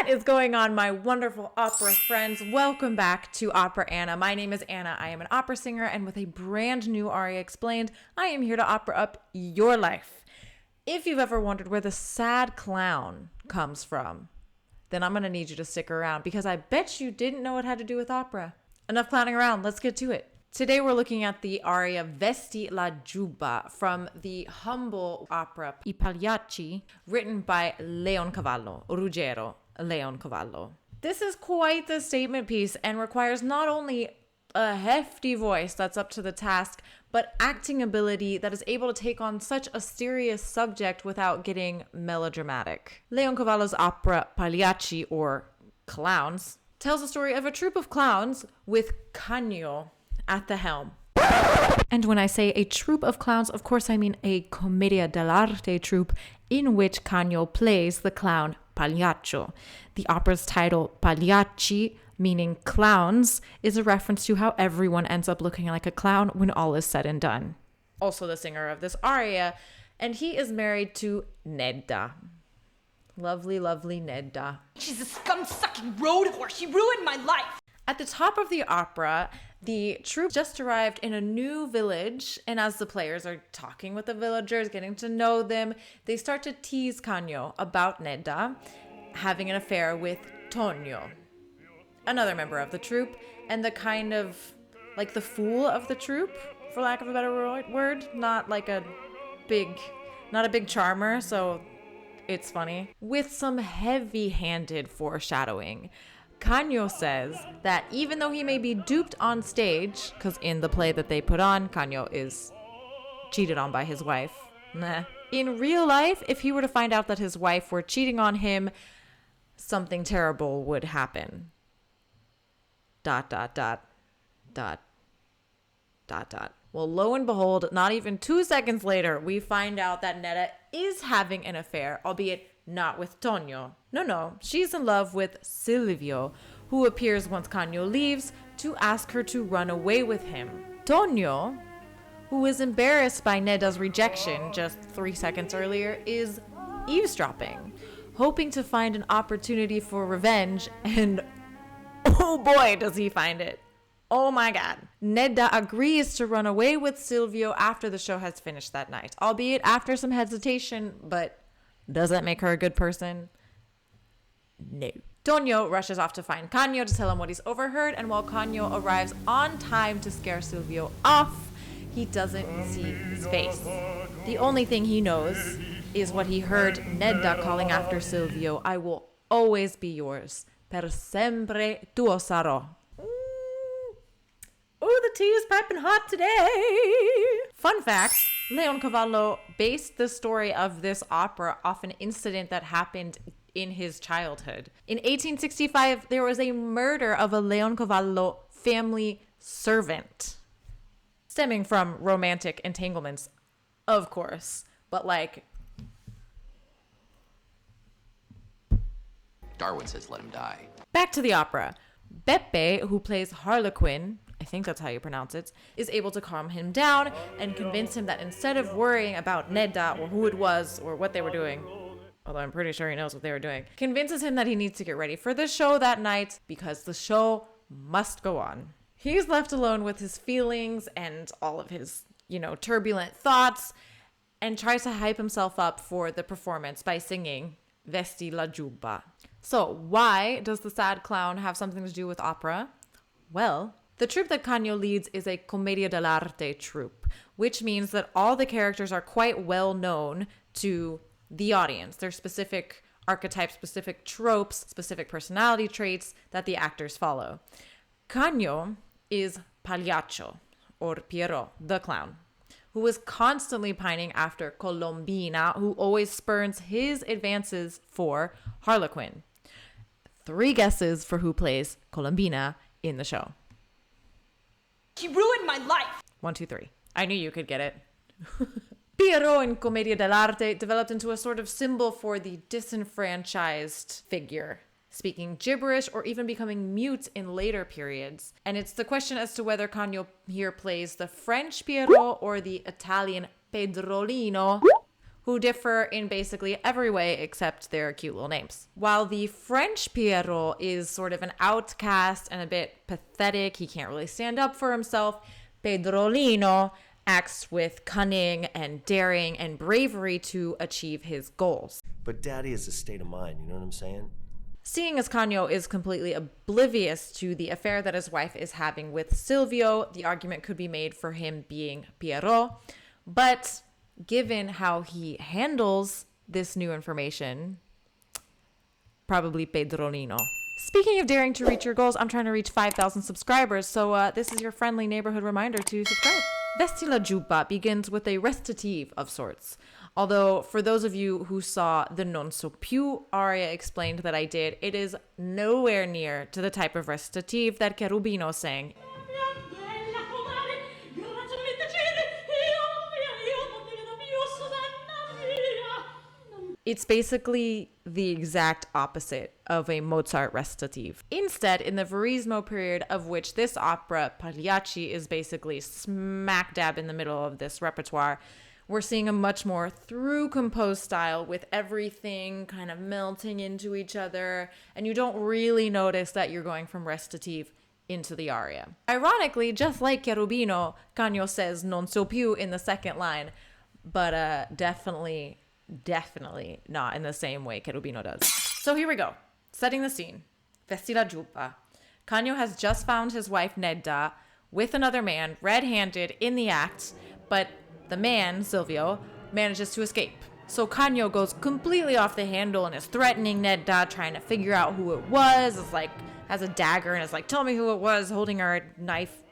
What is going on, my wonderful opera friends? Welcome back to Opera Anna. My name is Anna. I am an opera singer, and with a brand new aria explained, I am here to opera up your life. If you've ever wondered where the sad clown comes from, then I'm going to need you to stick around because I bet you didn't know it had to do with opera. Enough clowning around. Let's get to it. Today we're looking at the aria Vesti la giubba from the humble opera I Pagliacci, written by Ruggero Leoncavallo. This is quite the statement piece and requires not only a hefty voice that's up to the task, but acting ability that is able to take on such a serious subject without getting melodramatic. Leoncavallo's opera Pagliacci, or Clowns, tells the story of a troupe of clowns with Canio at the helm. And when I say a troupe of clowns, of course I mean a commedia dell'arte troupe in which Canio plays the clown Pagliaccio. The opera's title, Pagliacci, meaning clowns, is a reference to how everyone ends up looking like a clown when all is said and done. Also the singer of this aria, and he is married to Nedda. Lovely, lovely Nedda. She's a scum-sucking road horse. She ruined my life. At the top of the opera, the troupe just arrived in a new village, and as the players are talking with the villagers, getting to know them, they start to tease Canio about Nedda having an affair with Tonio, another member of the troupe, and the kind of, like, the fool of the troupe, for lack of a better word, not a big charmer, so it's funny. With some heavy-handed foreshadowing, Canio says that even though he may be duped on stage, because in the play that they put on, Canio is cheated on by his wife. In real life, if he were to find out that his wife were cheating on him, something terrible would happen. ... Well, lo and behold, not even 2 seconds later, we find out that Nedda is having an affair, albeit not with Tonio. No, she's in love with Silvio, who appears once Canio leaves to ask her to run away with him. Tonio, who is embarrassed by Nedda's rejection just 3 seconds earlier, is eavesdropping, hoping to find an opportunity for revenge, and oh boy, does he find it. Oh my God. Nedda agrees to run away with Silvio after the show has finished that night, albeit after some hesitation, but does that make her a good person? No. Tonio rushes off to find Canio to tell him what he's overheard, and while Canio arrives on time to scare Silvio off, he doesn't see his face. The only thing he knows is what he heard Nedda calling after Silvio: "I will always be yours. Per sempre tuo sarò." Ooh, the tea is piping hot today. Fun fact, Leoncavallo based the story of this opera off an incident that happened in his childhood. In 1865, there was a murder of a Leoncavallo family servant, stemming from romantic entanglements, of course, but Darwin says let him die. Back to the opera. Beppe, who plays Harlequin, I think that's how you pronounce it, is able to calm him down and convince him that instead of worrying about Nedda or who it was or what they were doing, although I'm pretty sure he knows what they were doing, convinces him that he needs to get ready for the show that night because the show must go on. He's left alone with his feelings and all of his, turbulent thoughts, and tries to hype himself up for the performance by singing Vesti la giubba. So why does the sad clown have something to do with opera? Well, the troupe that Canio leads is a commedia dell'arte troupe, which means that all the characters are quite well known to the audience. There's specific archetypes, specific tropes, specific personality traits that the actors follow. Canio is Pagliaccio, or Piero, the clown, who is constantly pining after Colombina, who always spurns his advances for Harlequin. 3 guesses for who plays Colombina in the show. She ruined my life. 1, 2, 3. I knew you could get it. Piero in Commedia dell'arte developed into a sort of symbol for the disenfranchised figure, speaking gibberish or even becoming mute in later periods. And it's the question as to whether Canio here plays the French Piero or the Italian Pedrolino, who differ in basically every way except their cute little names. While the French Pierrot is sort of an outcast and a bit pathetic, he can't really stand up for himself, Pedrolino acts with cunning and daring and bravery to achieve his goals. But daddy is a state of mind, you know what I'm saying? Seeing as Canio is completely oblivious to the affair that his wife is having with Silvio, the argument could be made for him being Pierrot. But given how he handles this new information, probably Pedrolino. Speaking of daring to reach your goals, I'm trying to reach 5,000 subscribers, so this is your friendly neighborhood reminder to subscribe. Vesti la giubba begins with a recitative of sorts. Although, for those of you who saw the Non So Più aria explained that I did, it is nowhere near to the type of recitative that Cherubino sang. It's basically the exact opposite of a Mozart recitative. Instead, in the Verismo period, of which this opera, Pagliacci, is basically smack dab in the middle of this repertoire, we're seeing a much more through-composed style with everything kind of melting into each other, and you don't really notice that you're going from recitative into the aria. Ironically, just like Cherubino, Canio says non so più in the second line, but definitely not in the same way Cherubino does. So here we go. Setting the scene. Vesti la giubba. Canio has just found his wife Nedda with another man, red-handed, in the act, but the man, Silvio, manages to escape. So Canio goes completely off the handle and is threatening Nedda, trying to figure out who it was. It's like, has a dagger and is like, tell me who it was, holding her knife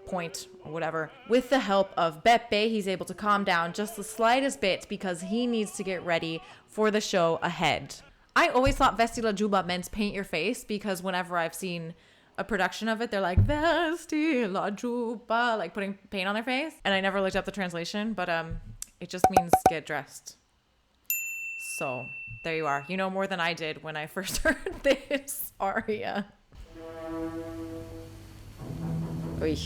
point or whatever. With the help of Beppe, he's able to calm down just the slightest bit because he needs to get ready for the show ahead. I always thought Vesti la giubba meant paint your face because whenever I've seen a production of it, they're like Vesti la giubba, like putting paint on their face, and I never looked up the translation, but it just means get dressed. So there you are. You know more than I did when I first heard this aria. Oy.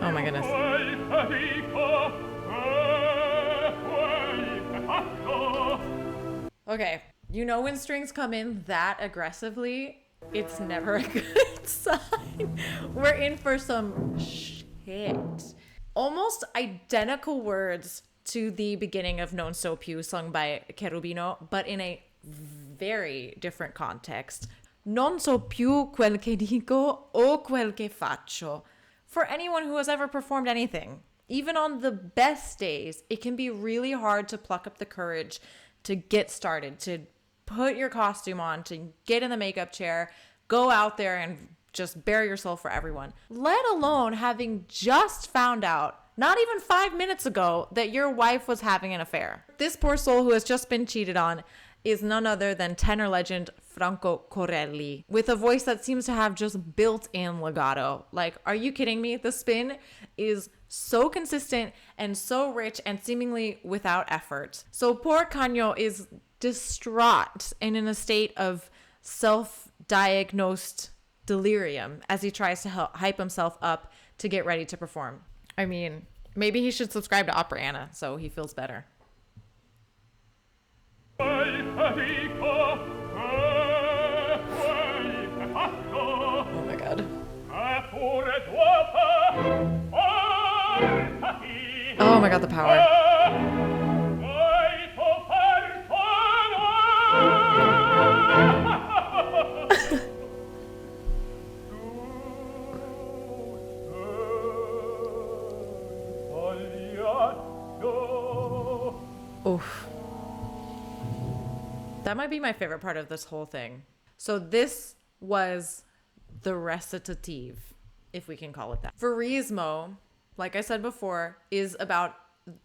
Oh my goodness. Okay, you know when strings come in that aggressively, it's never a good sign. We're in for some shit. Almost identical words to the beginning of Non So Più sung by Cherubino, but in a very different context. Non so più quel che dico o quel che faccio. For anyone who has ever performed anything, even on the best days, it can be really hard to pluck up the courage to get started, to put your costume on, to get in the makeup chair, go out there and just bare yourself for everyone. Let alone having just found out, not even 5 minutes ago, that your wife was having an affair. This poor soul who has just been cheated on is none other than tenor legend Franco Corelli, with a voice that seems to have just built-in legato. Like, are you kidding me? The spin is so consistent and so rich and seemingly without effort. So poor Canio is distraught and in a state of self-diagnosed delirium as he tries to hype himself up to get ready to perform. I mean, maybe he should subscribe to Opera Anna so he feels better. Oh my god. Oh my god, the power. Oof. That might be my favorite part of this whole thing. So this was the recitative, if we can call it that. Verismo, like I said before, is about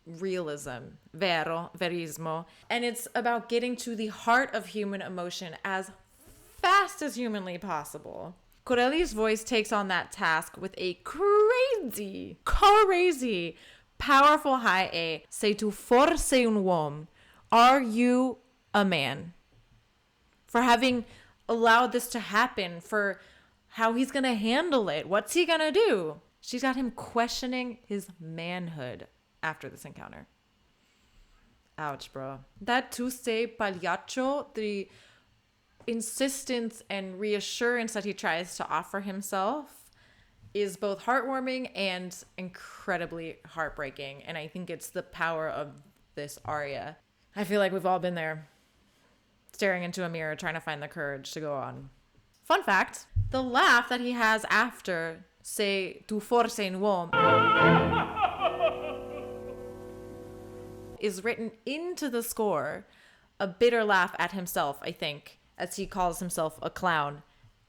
realism, verismo, and it's about getting to the heart of human emotion as fast as humanly possible. Corelli's voice takes on that task with a crazy, powerful high A. Sei tu forse un uomo, Are you a man? For having allowed this to happen, for how he's going to handle it. What's he going to do? She's got him questioning his manhood after this encounter. Ouch, bro. That tu sei Pagliaccio, the insistence and reassurance that he tries to offer himself, is both heartwarming and incredibly heartbreaking. And I think it's the power of this aria. I feel like we've all been there, staring into a mirror, trying to find the courage to go on. Fun fact, the laugh that he has after "Sei tu forse un uomo" is written into the score, a bitter laugh at himself, I think, as he calls himself a clown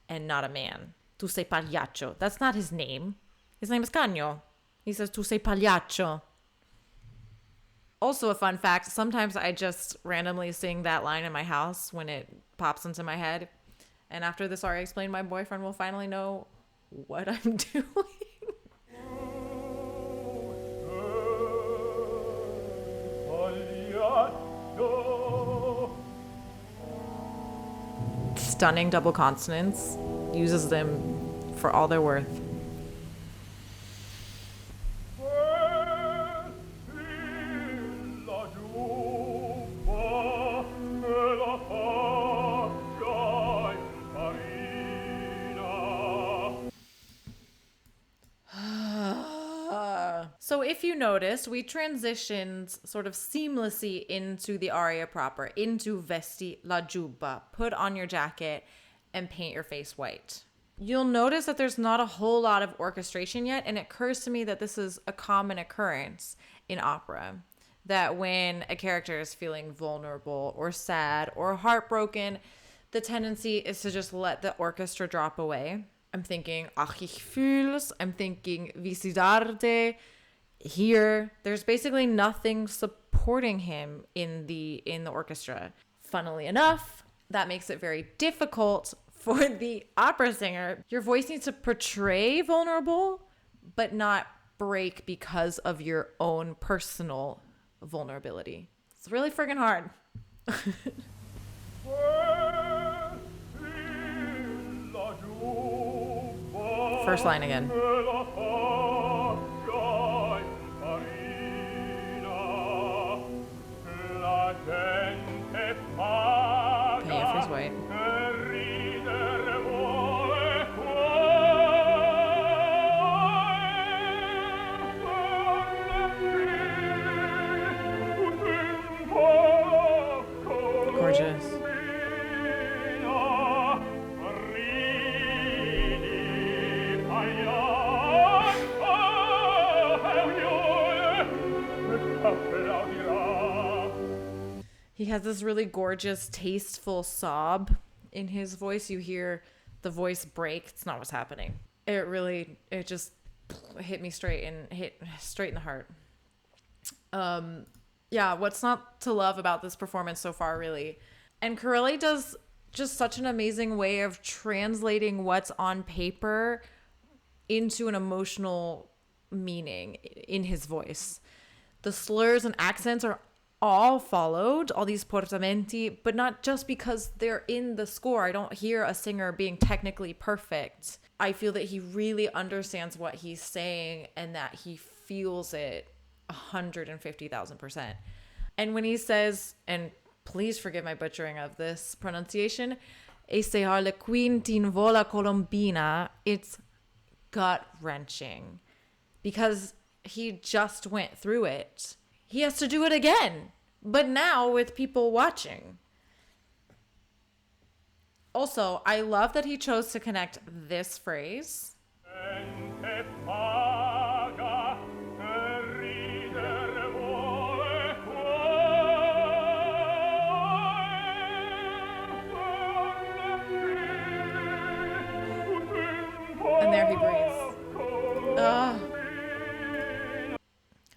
and not a man. Tu sei Pagliaccio. That's not his name. His name is Canio. He says, tu sei Pagliaccio. Also a fun fact, sometimes I just randomly sing that line in my house when it pops into my head. And after this aria explained, my boyfriend will finally know what I'm doing. Stunning double consonants. Uses them for all they're worth. So if you noticed, we transitioned sort of seamlessly into the aria proper, into Vesti la giubba. Put on your jacket and paint your face white. You'll notice that there's not a whole lot of orchestration yet, and it occurs to me that this is a common occurrence in opera. That when a character is feeling vulnerable or sad or heartbroken, the tendency is to just let the orchestra drop away. I'm thinking Ach ich fühl's, I'm thinking Wie sie darde. Here, there's basically nothing supporting him in the orchestra. Funnily enough, that makes it very difficult for the opera singer. Your voice needs to portray vulnerable, but not break because of your own personal vulnerability. It's really friggin' hard. First line again. Okay, yeah, first white. Gorgeous. He has this really gorgeous, tasteful sob in his voice. You hear the voice break. It's not what's happening. It just hit me straight in the heart. Yeah, what's not to love about this performance so far, really? And Corelli does just such an amazing way of translating what's on paper into an emotional meaning in his voice. The slurs and accents are all followed, all these portamenti, but not just because they're in the score. I don't hear a singer being technically perfect. I feel that he really understands what he's saying and that he feels it 150,000%. And when he says, and please forgive my butchering of this pronunciation, "Ese harlequin t'invola colombina," it's gut-wrenching because he just went through it. He has to do it again, but now with people watching. Also, I love that he chose to connect this phrase and there he breathes.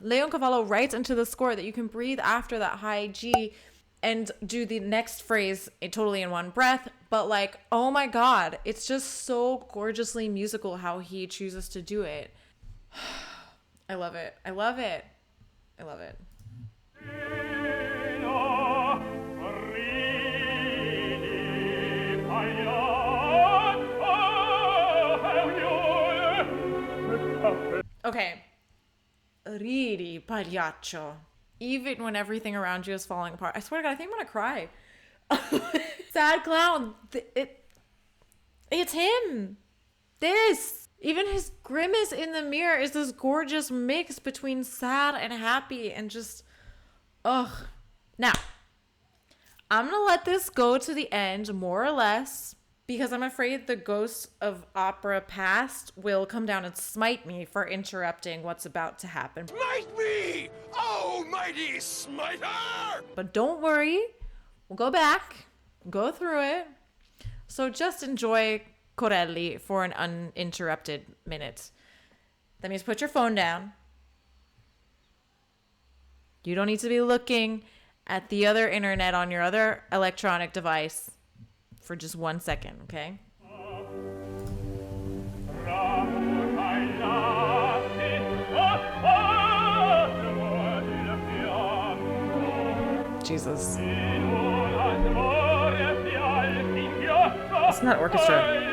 Leoncavallo writes into the score that you can breathe after that high G and do the next phrase totally in one breath. But like, oh my God, it's just so gorgeously musical how he chooses to do it. I love it. I love it. I love it. Okay. Ridi, Pagliaccio. Even when everything around you is falling apart. I swear to God, I think I'm gonna cry. Sad clown. It's him. Even his grimace in the mirror is this gorgeous mix between sad and happy and just, ugh. Now, I'm gonna let this go to the end, more or less, because I'm afraid the ghosts of opera past will come down and smite me for interrupting what's about to happen. Smite me! Oh, mighty smiter! But don't worry, we'll go back, go through it. So just enjoy Corelli for an uninterrupted minute. That means put your phone down. You don't need to be looking at the other internet on your other electronic device for just 1 second, okay? Jesus. It's not orchestra.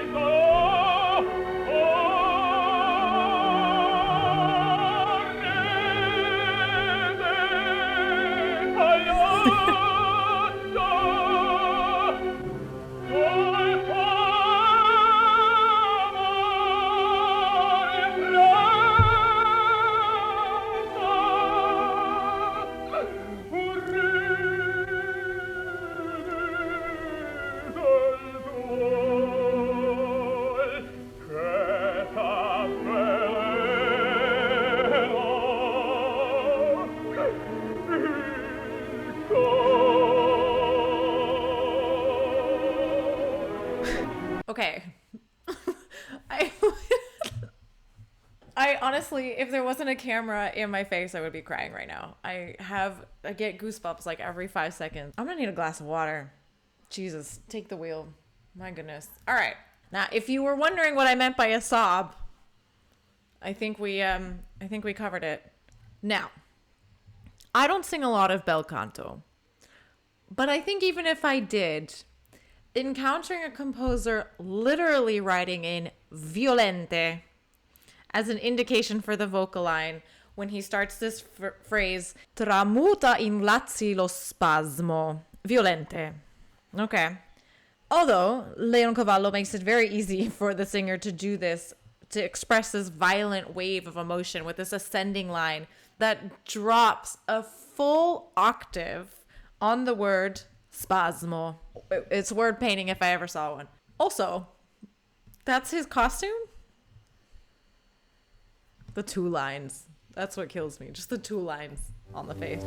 Okay. I honestly, if there wasn't a camera in my face, I would be crying right now. I get goosebumps like every 5 seconds. I'm gonna need a glass of water. Jesus, take the wheel. My goodness. All right. Now, if you were wondering what I meant by a sob, I think we covered it. Now, I don't sing a lot of bel canto, but I think even if I did, encountering a composer literally writing in violente as an indication for the vocal line when he starts this phrase, tramuta in lazzi lo spasmo, violente. Okay. Although Leoncavallo makes it very easy for the singer to do this, to express this violent wave of emotion with this ascending line that drops a full octave on the word spasmo. It's word painting if I ever saw one. Also, that's his costume? The 2 lines. That's what kills me. Just the 2 lines on the face.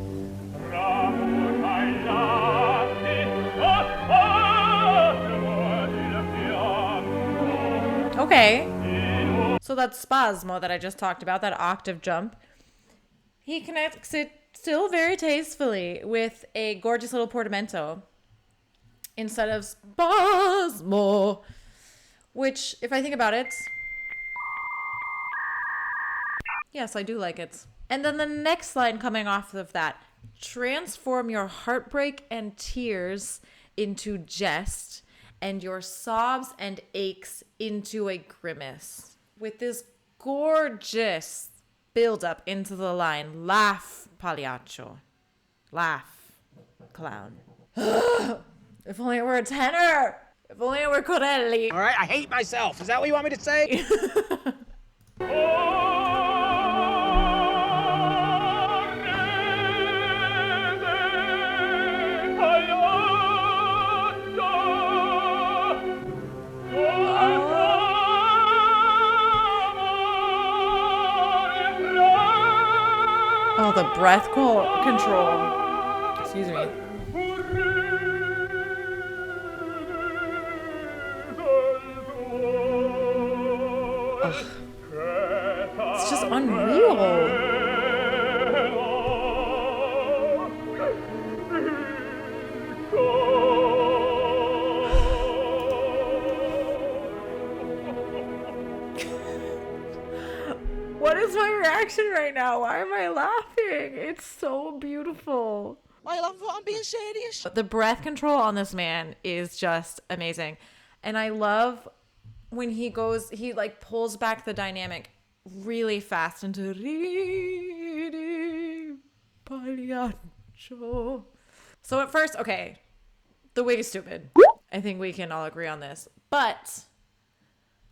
Okay. So that spasmo that I just talked about, that octave jump, he connects it still very tastefully with a gorgeous little portamento instead of spasmo, which, if I think about it, yes, I do like it. And then the next line coming off of that, transform your heartbreak and tears into jest and your sobs and aches into a grimace. With this gorgeous build up into the line, laugh, Pagliaccio. Laugh, clown. If only it were a tenor. If only it were Corelli. All right, I hate myself. Is that what you want me to say? Oh, the breath control. Excuse me. Ugh. It's just unreal. What is my reaction right now? Why am I laughing? It's so beautiful. I love what I'm being serious. The breath control on this man is just amazing. And I love when he like pulls back the dynamic really fast into Pagliaccio. So at first, okay, the wig is stupid. I think we can all agree on this. But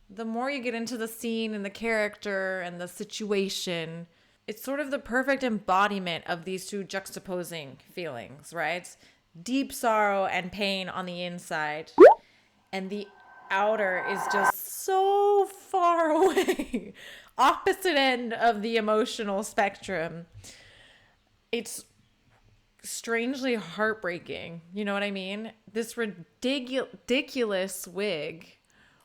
the more you get into the scene and the character and the situation, it's sort of the perfect embodiment of these two juxtaposing feelings, right? Deep sorrow and pain on the inside, and the outer is just so far away. Opposite end of the emotional spectrum. It's strangely heartbreaking. You know what I mean? This ridiculous wig,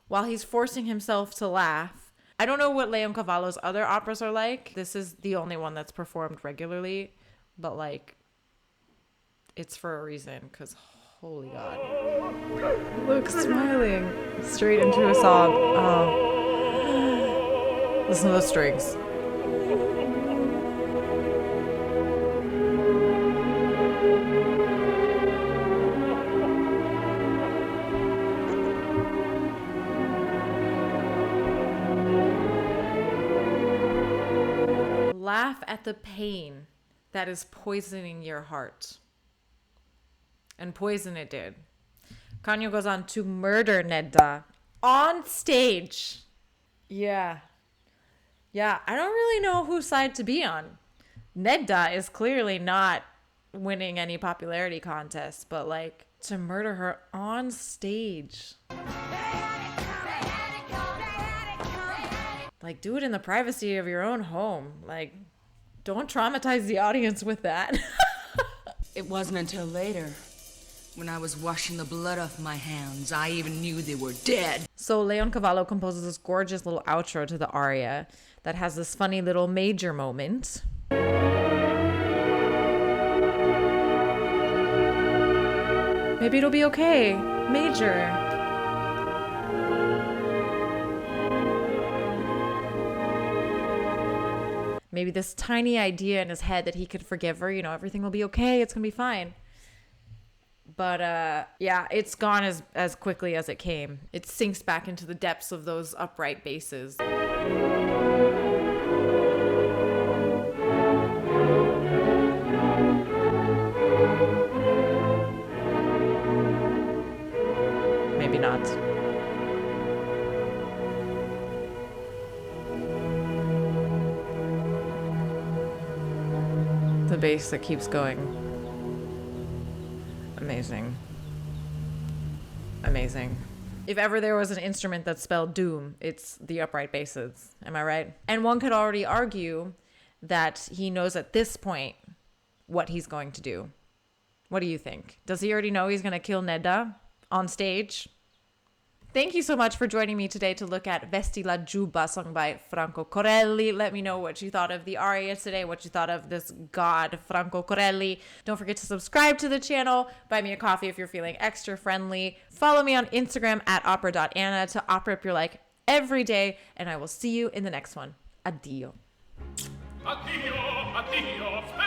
while he's forcing himself to laugh. I don't know what Leoncavallo's other operas are like. This is the only one that's performed regularly, but like, it's for a reason, because holy God. Look, smiling straight into a song. Oh. Listen to the strings. Laugh at the pain that is poisoning your heart. And poison it did. Canio goes on to murder Nedda on stage. Yeah, I don't really know whose side to be on. Nedda is clearly not winning any popularity contests, but like, to murder her on stage. Like, do it in the privacy of your own home. Like, don't traumatize the audience with that. It wasn't until later, when I was washing the blood off my hands, I even knew they were dead. So Leoncavallo composes this gorgeous little outro to the aria that has this funny little major moment. Maybe it'll be okay. Major. Maybe this tiny idea in his head that he could forgive her, you know, everything will be okay, it's gonna be fine. But yeah, it's gone as quickly as it came. It sinks back into the depths of those upright basses. Maybe not. The bass that keeps going. Amazing. Amazing. If ever there was an instrument that spelled doom, it's the upright basses. Am I right? And one could already argue that he knows at this point what he's going to do. What do you think? Does he already know he's going to kill Nedda on stage? Thank you so much for joining me today to look at Vesti la giubba, sung by Franco Corelli. Let me know what you thought of the aria today, what you thought of this god, Franco Corelli. Don't forget to subscribe to the channel. Buy me a coffee if you're feeling extra friendly. Follow me on Instagram at opera.anna to opera up your like every day, and I will see you in the next one. Addio. Addio, addio.